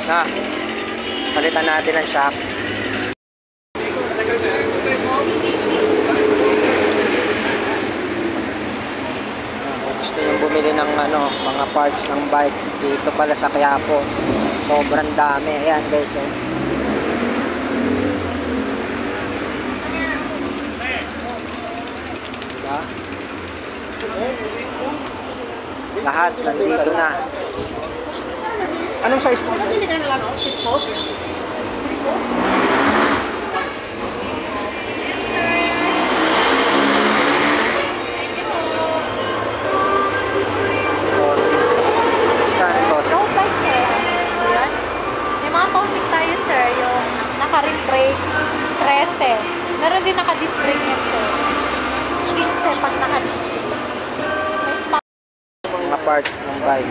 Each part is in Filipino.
Na, palitan natin ang shock. Gusto nyo bumili ng mga parts ng bike dito pala sa Quiapo. Sobrang dami. Ayan guys, oh. Diba? Lahat nandito na. Anong size po? Hindi ka na lang ako, seat post. Sir, yung naka-rim brake 13. Meron din naka-disc brake yan, sir. 15 pag naka-disc brake. Mga parts ng bike.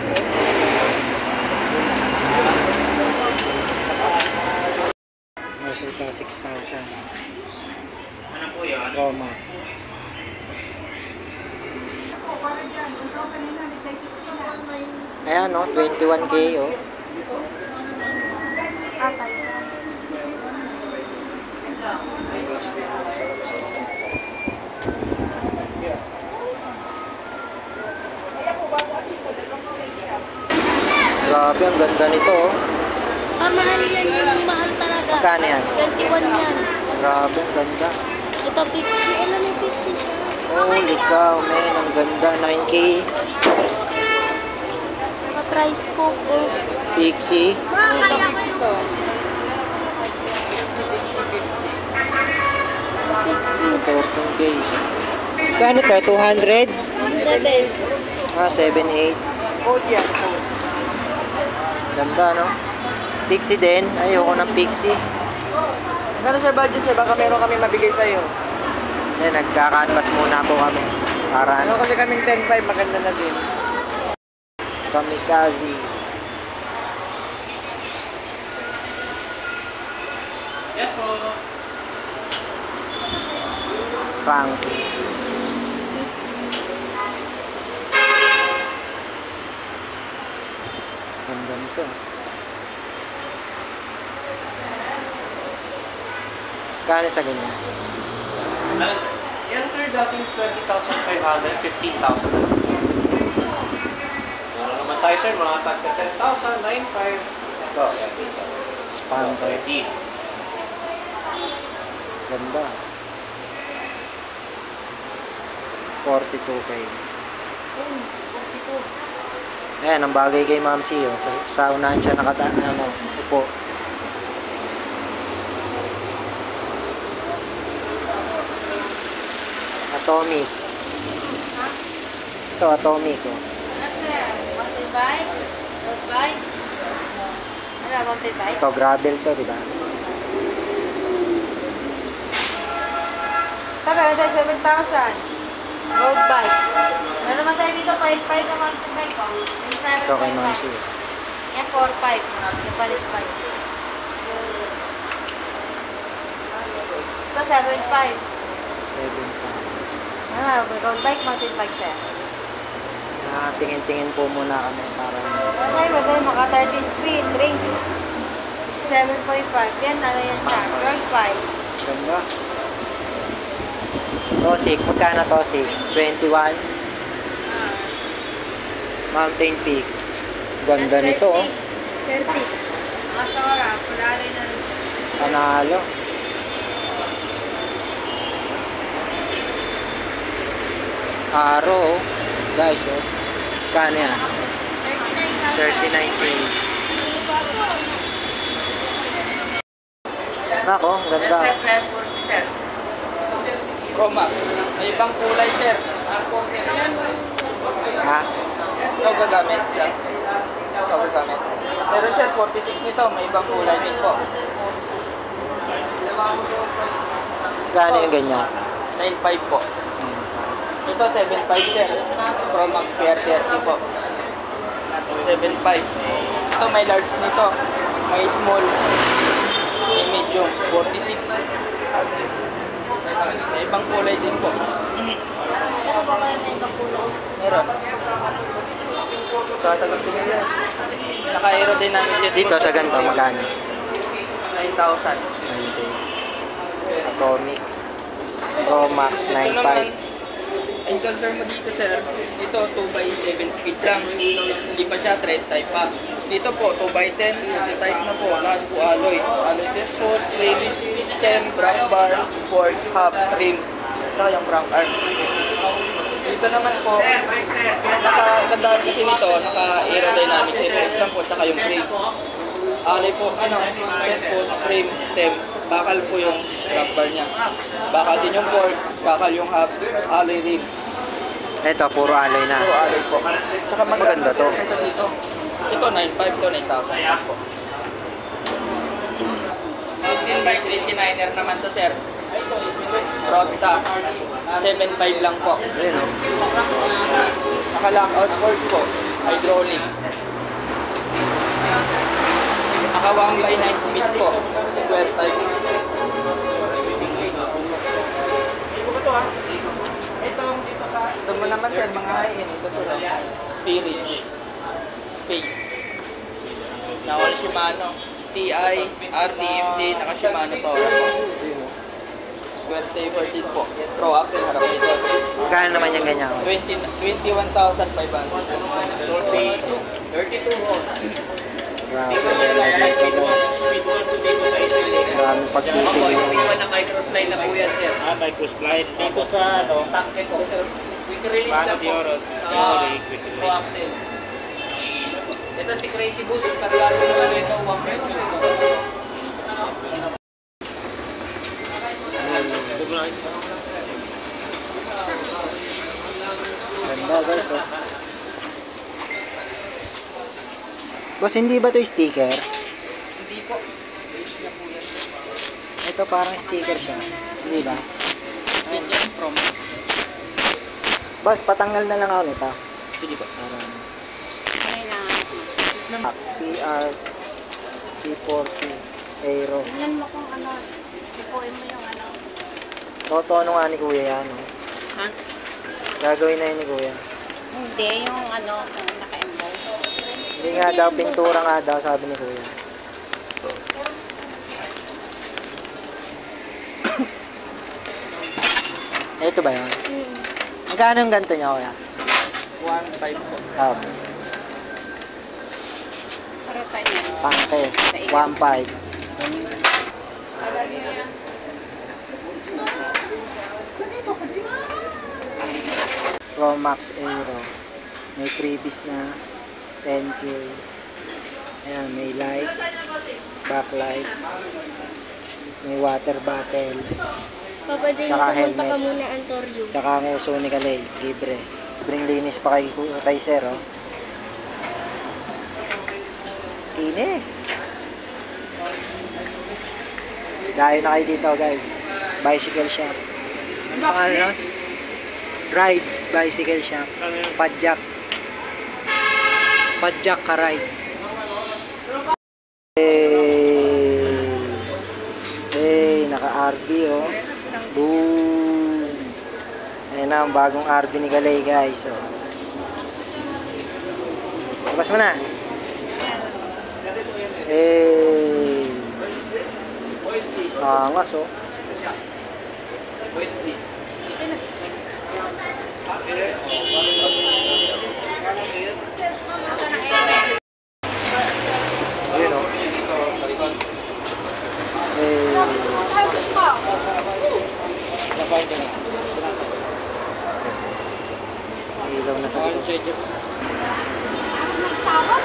Mas itong 6,000. Ano po yun? Romax. Ayan, 21K, oh. Grabe, ang ganda nito, oh. Mahal yan, yung mahal talaga. Magkano yan? 21 yan. Grabe, ang ganda. Ito, Pixie. Alam mo, Pixie siya. Holy cow, man. Ang ganda. 9K. Naka-price po po. Pixie. Ito, Pixie to. Pixie. 14K. Kano to? 200? 7. Ah, 7.8. Oh, yeah. Ganda, no? Pixie din. Ayoko ng Pixie. Gano'n sir budget sir? Baka meron kami mabigay sa'yo. Eh, nagka-canvas muna po kami. Para Meron kasi kaming 10.5, maganda na din. Kamikaze. Yes po. Frankie. Ganda nito. Kano sa ganyan? Yan sir, dating 20,500, 15,000. Wala naman tayo sir, mga tagka 10,000, 9,500. Ito, yan dito. Spam. 30. Ganda. 42K. Ayan, ang bagay kay Ma'am C. Oh. Sa unahan siya upo. Atomic. Ito, Atomic. Oh. Ano, sir? Mountain bike? Road bike? Ano, mountain bike? Ito, gravel to, di ba? Taga, ito, 7,000. Road bike. Ano naman tayo dito? 5,500 na mountain bike, oh. Ito kay Ma'am C. Yan, 4,500. Yung palis 5. Ito, 7,500. 7,000. Road bike, mountain bike, sir. Tingin-tingin po muna kami para... Bagay, maka 30 speed, rings. 7.5. Yan, ano yan siya? 12.5. Ganda. Tosik, magkano Tosik? 21. Mountain Peak. Ganda nito, oh. 30. Asa ora, pulari na. Panalo. Aro, oh. Guys, oh. Kano yan? 39K. Nako, ang ganda. Romax. May ibang kulay sir. Ha? Ito gagamit siya. Ito gagamit. Pero sir, 46 nito. May ibang kulay din po. Gano yung ganyan? 9.5 po. Ito 7.5 sir. Romax PR30 po. 7.5. Ito may large nito. May small. May medium. 46. May ibang kulay din po. Ano ba kayo may ibang kulay? Meron. Sa tagas ko nila. Naka-aerodynamic seat. Dito sa ganito, magkano? 9,000. 9K. Atomic. Pro Max Ito naman, 95. encounter mo dito sir, ito 2x7 speed lang, hindi pa siya tread type pa. Dito po 2x10, kasi type na po, lahat po alloy. Alloy set post, rim, stem, brake bar, fork, hub, rim, saka yung crank arm. Dito naman po, nakagandaan kasi nito, naka-aerodynamic settings lang po, saka yung brake. Alloy po, set post, frame, stem, bakal po yung grab bar niya. Bakal din yung fork, bakal yung hub, alloy rim. Ito, puro alloy na. So, alloy po. Tsaka Mas maganda to. Kaysa dito. Ito, 9,500 to 9,000 po. 15x29er naman to, sir. Rosta. 7,500 lang po. Ayun, oh. Naka-lockout fork po. Hydraulic. Naka 1x9 speed po. Square type. Ito mo naman sir, mga high-end. Ito sila. Peerage. Space. Nakawal Shimano. STI, RTFD, naka Shimano Sora po. Square taper din po. Pro axle harap dito. Magkano naman yung ganyan? 21,500. 32 volts. Grabe. Maraming pagpipili. na microslide na po yan, sir. Microslide. Dito sa ano, Tangke po. Quick release Paano lang di po. oras? Sa Quick release. Pro axle. Ito si Crazy Boost. Kargado naman ito. 1.2. Ganda guys, oh. Boss, hindi ba to sticker? Hindi po. Ito parang sticker siya. Hindi ba? Medium Pro. Boss, patanggal na lang ako nito. Sige po. Parang Max PR C40 Aero. Tingnan mo kung ano, ipuin mo yung ano. Totono nga ni Kuya yan, oh. Ha? Gagawin na yun ni Kuya. Hindi, yung ano, kung naka-embol. Hindi nga daw, pintura nga daw, sabi ni Kuya. Ito ba yun? Magkano yung ganito niya, Kuya? 1.5 po. Oh, Para tayo na. pangke. 1.5. Pro Max Aero. May freebies na 10K. Ayan, may light, backlight, may water bottle, Papa, din Tsaka pumunta helmet. ka muna Antoryo. tsaka ang uso ni Kalay, libre. Libreng linis pa kay Sir, oh. Linis! Dahil na kayo dito, guys. Bicycle shop. Ano pangalan nun? Rides Bicycle Shop. Padjak. Padjak ka rides. Hey, naka-RV, oh. Boom! Ayan na ang bagong RV ni Galay, guys, oh. Labas mo na. Hey! Angas, oh. Ayun, oh. Ilaw na sa likod. Nagtawag?